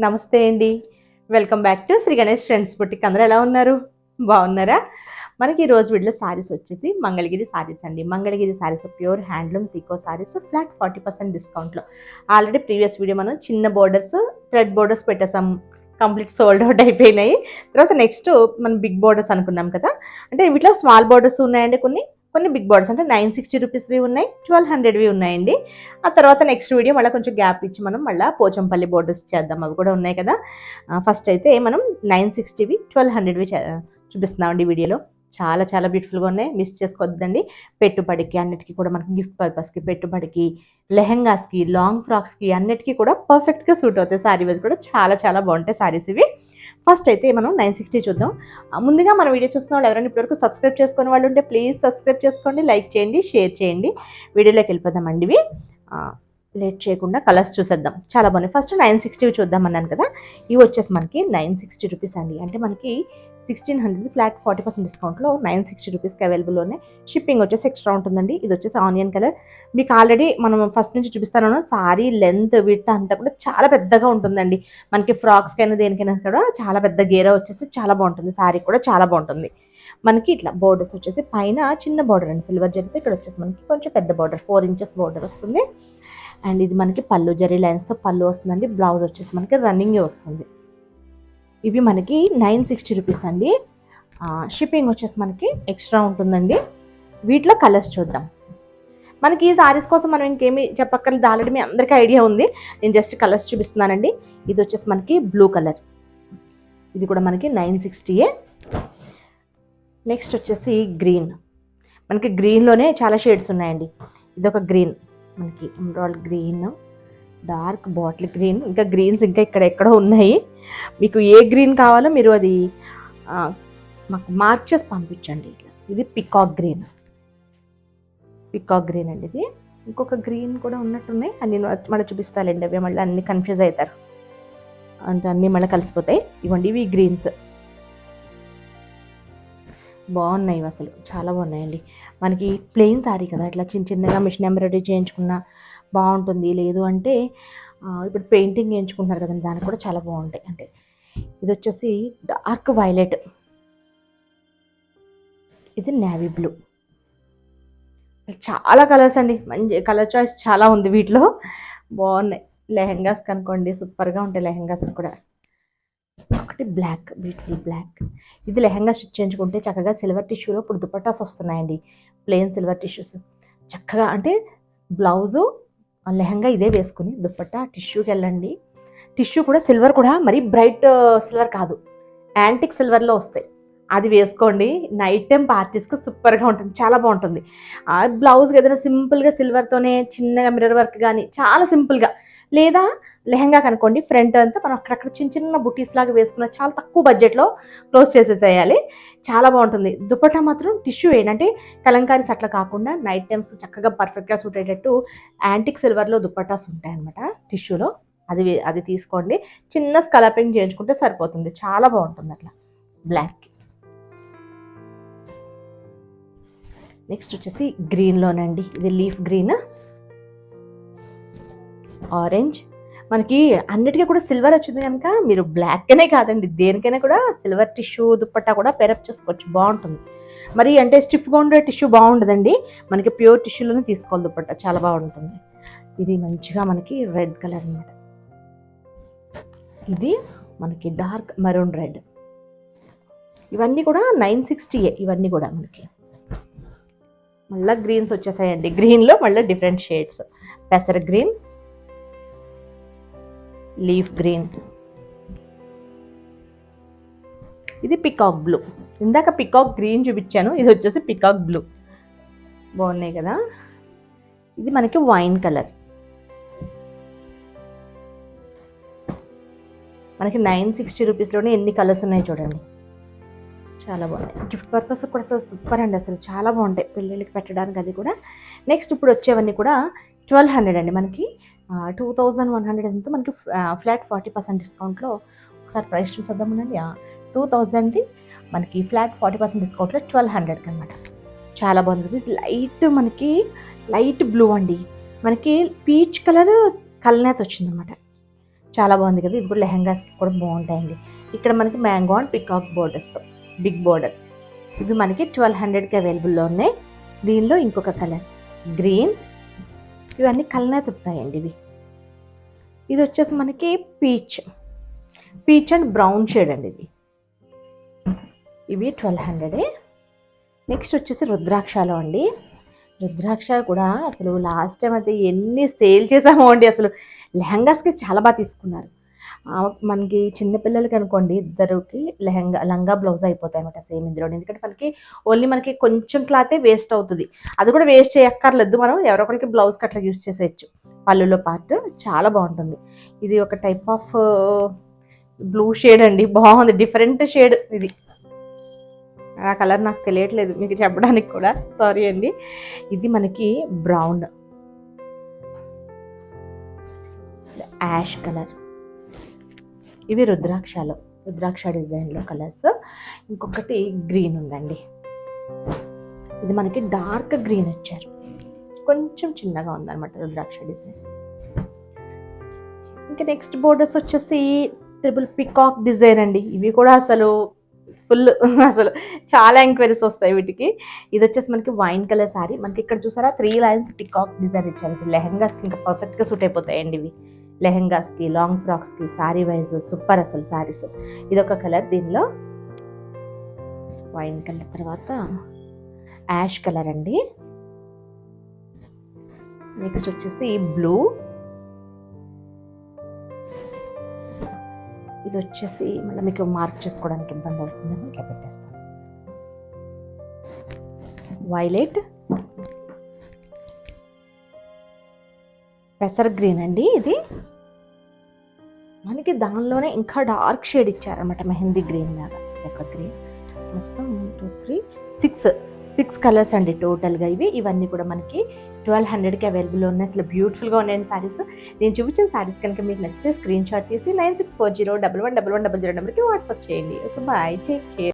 నమస్తే అండి. Welcome back to Sri Ganesh friends boutique. అందరూ ఎలా ఉన్నారు? బాగున్నారా? మనకి ఈ రోజు వీడియోలో సారీస్ వచ్చేసి మంగళగిరి సారీస్ అండి. మంగళగిరి సారీస్ ప్యూర్ హ్యాండ్లూమ్ సీకో సారీస్ ఫ్లాట్ 40% డిస్కౌంట్లో. ఆల్రెడీ ప్రీవియస్ వీడియో మనం చిన్న బోర్డర్స్, థ్రెడ్ బోర్డర్స్ పెట్టేసాం. కంప్లీట్ సోల్డ్ అవుట్ అయిపోయినాయి. తర్వాత నెక్స్ట్ మనం బిగ్ బోర్డర్స్ అనుకున్నాం కదా. అంటే వీటిలో స్మాల్ బోర్డర్స్ ఉన్నాయండి, కొన్ని బిగ్ బోర్డర్స్ అంటే 960 రూపీస్వి ఉన్నాయి, 1200వి ఉన్నాయండి. ఆ తర్వాత నెక్స్ట్ వీడియో మళ్ళీ కొంచెం గ్యాప్ ఇచ్చి మనం మళ్ళీ పోచంపల్లి బోర్డర్స్ చేద్దాం, అవి కూడా ఉన్నాయి కదా. ఫస్ట్ అయితే మనం 960వి 1200వి చూపిస్తున్నామండి వీడియోలో. చాలా చాలా బ్యూటిఫుల్గా ఉన్నాయి, మిస్ చేసుకోవద్దండి. పెట్టుబడికి అన్నిటికీ కూడా మనకి గిఫ్ట్ పర్పస్కి, పెట్టుబడికి, లెహెంగాస్కి, లాంగ్ ఫ్రాక్స్కి అన్నిటికీ కూడా పర్ఫెక్ట్గా సూట్ అవుతాయి. శారీ వైజ్ కూడా చాలా చాలా బాగుంటాయి శారీస్ ఇవి. ఫస్ట్ అయితే మనం 960 చూద్దాం. ముందుగా మన వీడియో చూస్తున్న వాళ్ళు ఎవరైనా ఇప్పటివరకు సబ్స్క్రైబ్ చేసుకునే వాళ్ళు ఉంటే ప్లీజ్ సబ్స్క్రైబ్ చేసుకోండి, లైక్ చేయండి, షేర్ చేయండి. వీడియోలోకి వెళ్ళిపోదామండి. ఇవి లేట్ చేయకుండా కలర్స్ చూసేద్దాం. చాలా బాగున్నాయి. ఫస్ట్ 960 చూద్దాం అన్నాను కదా. ఇవి వచ్చేసి మనకి 960 రూపీస్ అండి. అంటే మనకి 1600 ఫ్లాట్ 40% డిస్కౌంట్లో 960 రూపీస్కి అవైలబుల్ ఉన్నాయి. షిప్పింగ్ వచ్చేసి ఎక్స్ట్రా ఉంటుందండి. ఇది వచ్చేసి ఆనియన్ కలర్. మీకు ఆల్రెడీ మనం ఫస్ట్ నుంచి చూపిస్తాను, సారీ లెంత్ విడ్త్ అంతా కూడా చాలా పెద్దగా ఉంటుందండి. మనకి ఫ్రాక్స్కైనా దేనికైనా కూడా చాలా పెద్ద గేరా వచ్చేసి చాలా బాగుంటుంది. సారీ కూడా చాలా బాగుంటుంది. మనకి ఇట్లా బోర్డర్స్ వచ్చేసి పైన చిన్న బోర్డర్ అండి, సిల్వర్ జరిగితే ఇక్కడ వచ్చేసి మనకి కొంచెం పెద్ద బోర్డర్ 4 ఇంచెస్ బోర్డర్ వస్తుంది. అండ్ ఇది మనకి పళ్ళు జరీ లైన్స్తో పళ్ళు వస్తుందండి. బ్లౌజ్ వచ్చేసి మనకి రన్నింగే వస్తుంది. ఇవి మనకి 960 రూపీస్ అండి. షిప్పింగ్ వచ్చేసి మనకి ఎక్స్ట్రా ఉంటుందండి. వీటిలో కలర్స్ చూద్దాం. మనకి ఈ సారీస్ కోసం మనం ఇంకేమి చెప్పక్కర్లేదు, ఆల్రెడీ మీ అందరికీ ఐడియా ఉంది. నేను జస్ట్ కలర్స్ చూపిస్తున్నానండి. ఇది వచ్చేసి మనకి బ్లూ కలర్. ఇది కూడా మనకి 960ఏ. నెక్స్ట్ వచ్చేసి గ్రీన్. మనకి గ్రీన్లోనే చాలా షేడ్స్ ఉన్నాయండి. ఇదొక గ్రీన్, మనకి emerald green, dark bottle green, ఇంకా గ్రీన్స్ ఇంకా ఎక్కడో ఉన్నాయి. మీకు ఏ గ్రీన్ కావాలో మీరు అది మాకు మార్క్ చేసి పంపించండి. ఇది పికాక్ గ్రీన్ అండి. ఇది ఇంకొక గ్రీన్ కూడా ఉన్నట్టున్నాయి, అన్ని మళ్ళీ చూపిస్తానండి. అవి మళ్ళీ అన్ని కన్ఫ్యూజ్ అవుతారు అంటే అన్నీ మళ్ళీ కలిసిపోతాయి. ఇవ్వండి, ఇవి గ్రీన్స్ బాగున్నాయి, అసలు చాలా బాగున్నాయండి. మనకి ప్లెయిన్ శారీ కదా, ఇట్లా చిన్నగా మిషన్ ఎంబ్రాయిడరీ చేయించుకున్నా బాగుంటుంది. లేదు అంటే ఇప్పుడు పెయింటింగ్ చేయించుకుంటున్నారు కదండి, దానికి కూడా చాలా బాగుంటాయి. అంటే ఇది వచ్చేసి డార్క్ వైలెట్, ఇది నేవీ బ్లూ. చాలా కలర్స్ అండి, మంచి కలర్ చాయిస్ చాలా ఉంది వీటిలో. బాగున్నాయి. లెహెంగాస్ కనుకోండి సూపర్గా ఉంటాయి లెహెంగాస్ కూడా. ఒకటి బ్లాక్, బ్యూటిఫుల్ బ్లాక్. ఇది లెహెంగా స్టిచ్ చేయించుకుంటే చక్కగా సిల్వర్ టిష్యూలో ఇప్పుడు దుపట్టాస్ వస్తున్నాయండి. ప్లెయిన్ సిల్వర్ టిష్యూస్ చక్కగా, అంటే బ్లౌజు లెహంగా ఇదే వేసుకుని దుపట్టా టిష్యూకి వెళ్ళండి. టిష్యూ కూడా సిల్వర్, కూడా మరీ బ్రైట్ సిల్వర్ కాదు, యాంటిక్ సిల్వర్లో వస్తాయి. అది వేసుకోండి. నైట్ టైం పార్టీస్కి సూపర్గా ఉంటుంది, చాలా బాగుంటుంది. బ్లౌజ్కి ఏదైనా సింపుల్గా సిల్వర్తోనే చిన్నగా మిర్రర్ వర్క్ కానీ చాలా సింపుల్గా, లేదా లెహంగా కనుకోండి ఫ్రంట్ అంతా మనం అక్కడక్కడ చిన్న బుటీస్ లాగా వేసుకున్న చాలా తక్కువ బడ్జెట్లో క్లోజ్ చేసేసేయాలి. చాలా బాగుంటుంది. దుపట్టా మాత్రం టిష్యూ ఏంటంటే కలంకారీస్ అట్లా కాకుండా నైట్ టైమ్స్ చక్కగా పర్ఫెక్ట్గా సూట్ అయ్యేటట్టు యాంటిక్ సిల్వర్లో దుపట్టాస్ ఉంటాయి అనమాట టిష్యూలో. అది తీసుకోండి. చిన్న స్కలపింగ్ చేయించుకుంటే సరిపోతుంది, చాలా బాగుంటుంది అట్లా బ్లాక్. నెక్స్ట్ వచ్చేసి గ్రీన్లోనండి. ఇది లీఫ్ గ్రీన్, ఆరెంజ్. మనకి అన్నిటికీ కూడా సిల్వర్ వచ్చింది కనుక మీరు బ్లాక్నే కాదండి, దేనికైనా కూడా సిల్వర్ టిష్యూ దుపట్టా కూడా పేరప్ చేసుకోవచ్చు, బాగుంటుంది. మరి అంటే స్టిఫ్గా ఉండే టిష్యూ బాగుండదండి, మనకి ప్యూర్ టిష్యూలోనే తీసుకోవాలి దుపట్టా, చాలా బాగుంటుంది. ఇది మంచిగా మనకి రెడ్ కలర్ అనమాట. ఇది మనకి డార్క్ మెరూన్ రెడ్. ఇవన్నీ కూడా 960ఏ. ఇవన్నీ కూడా మనకి మళ్ళీ గ్రీన్స్ వచ్చేసాయండి. గ్రీన్లో మళ్ళీ డిఫరెంట్ షేడ్స్, పెసర గ్రీన్, లీఫ్ గ్రీన్, ఇది పికాక్ బ్లూ. ఇందాక పికాక్ గ్రీన్ చూపించాను, ఇది వచ్చేసి పికాక్ బ్లూ. బాగున్నాయి కదా. ఇది మనకి వైన్ కలర్. మనకి 960 రూపీస్లోనే ఎన్ని కలర్స్ ఉన్నాయి చూడండి, చాలా బాగున్నాయి. గిఫ్ట్ పర్పస్ కూడా అసలు సూపర్ అండి, అసలు చాలా బాగుంటాయి పిల్లలకి పెట్టడానికి. అది కూడా నెక్స్ట్ ఇప్పుడు వచ్చేవన్నీ కూడా 1200 అండి. మనకి 2100 ఎంతో మనకి ఫ్లాట్ 40% డిస్కౌంట్లో. ఒకసారి ప్రైస్ చూసేద్దామనండి. 2000 మనకి ఫ్లాట్ 40% డిస్కౌంట్లో 1200కి అనమాట. చాలా బాగుంది. ఇది లైట్, మనకి లైట్ బ్లూ అండి. మనకి పీచ్ కలర్ కల్నేత వచ్చిందనమాట. చాలా బాగుంది కదా. ఇది కూడా లెహంగాస్కి కూడా బాగుంటాయండి. ఇక్కడ మనకి మ్యాంగో అండ్ పికాక్ బోర్డర్స్తో బిగ్ బోర్డర్. ఇవి మనకి 1200కి అవైలబుల్లో ఉన్నాయి. దీనిలో ఇంకొక కలర్ గ్రీన్. ఇవన్నీ కలనేత ఉంటాయండి ఇవి. ఇది వచ్చేసి మనకి పీచ్ అండ్ బ్రౌన్ షేడ్ అండి ఇది. ఇవి 1200. నెక్స్ట్ వచ్చేసి రుద్రాక్షలో అండి. రుద్రాక్ష కూడా అసలు లాస్ట్ టైం అయితే ఎన్ని సేల్ చేసామో అండి. అసలు లెహంగాస్కి చాలా బాగా తీసుకున్నారు. మనకి చిన్నపిల్లలకి అనుకోండి ఇద్దరికి లంగా బ్లౌజ్ అయిపోతాయి అన్నమాట సేమ్ ఇందులో. ఎందుకంటే మనకి కొంచెం క్లాతే వేస్ట్ అవుతుంది. అది కూడా వేస్ట్ చేయక్కర్లేదు, మనం ఎవరో ఒకరికి బ్లౌజ్కి అట్లా యూస్ చేసేయచ్చు. పళ్ళులో పార్ట్ చాలా బాగుంటుంది. ఇది ఒక టైప్ ఆఫ్ బ్లూ షేడ్ అండి, బాగుంది, డిఫరెంట్ షేడ్ ఇది. ఆ కలర్ నాకు తెలియట్లేదు మీకు చెప్పడానికి కూడా, సారీ అండి. ఇది మనకి బ్రౌన్, యాష్ కలర్. ఇవి రుద్రాక్ష డిజైన్లో కలర్స్. ఇంకొకటి గ్రీన్ ఉందండి. ఇది మనకి డార్క్ గ్రీన్ వచ్చారు, కొంచెం చిన్నగా ఉందన్నమాట రుద్రాక్ష డిజైన్. ఇంకా నెక్స్ట్ బోర్డర్స్ వచ్చేసి ట్రిపుల్ పికాక్ డిజైన్ అండి. ఇవి కూడా అసలు ఫుల్ అసలు చాలా ఎంక్వైరీస్ వస్తాయి వీటికి. ఇది వచ్చేసి మనకి వైన్ కలర్ శారీ. మనకి ఇక్కడ చూసారా 3 లైన్స్ పికాక్ డిజైన్ ఇచ్చారు. ఇప్పుడు లెహంగాస్కి ఇంకా పర్ఫెక్ట్గా సూట్ అయిపోతాయండి ఇవి. లెహంగాస్కి, లాంగ్ ఫ్రాక్స్కి, శారీ వైజ్ సూపర్ అసలు శారీస్. ఇదొక కలర్. దీనిలో వైన్ కలర్, తర్వాత యాష్ కలర్ అండి. నెక్స్ట్ వచ్చేసి బ్లూ. ఇది వచ్చేసి మళ్ళీ మీకు మార్క్ చేసుకోవడానికి ఇబ్బంది అవుతుందని ఇట్లా పెట్టేస్తాను. వైలెట్, పెసర్ గ్రీన్ అండి. ఇది మనకి దానిలోనే ఇంకా డార్క్ షేడ్ ఇచ్చారనమాట, మెహందీ గ్రీన్ లాగా. ఒక గ్రీన్, మొత్తం 1 2 3 6 కలర్స్ అండి టోటల్గా ఇవి. ఇవన్నీ కూడా మనకి 1200కి అవైలబుల్ ఉన్నాయి. అసలు బ్యూటిఫుల్గా ఉన్నాయండి శారీస్. నేను చూపించిన శారీస్ కనుక మీకు నచ్చితే స్క్రీన్ షాట్ తీసి 9640111100 నెంబర్కి వాట్సాప్ చేయండి. Okay, bye, take care.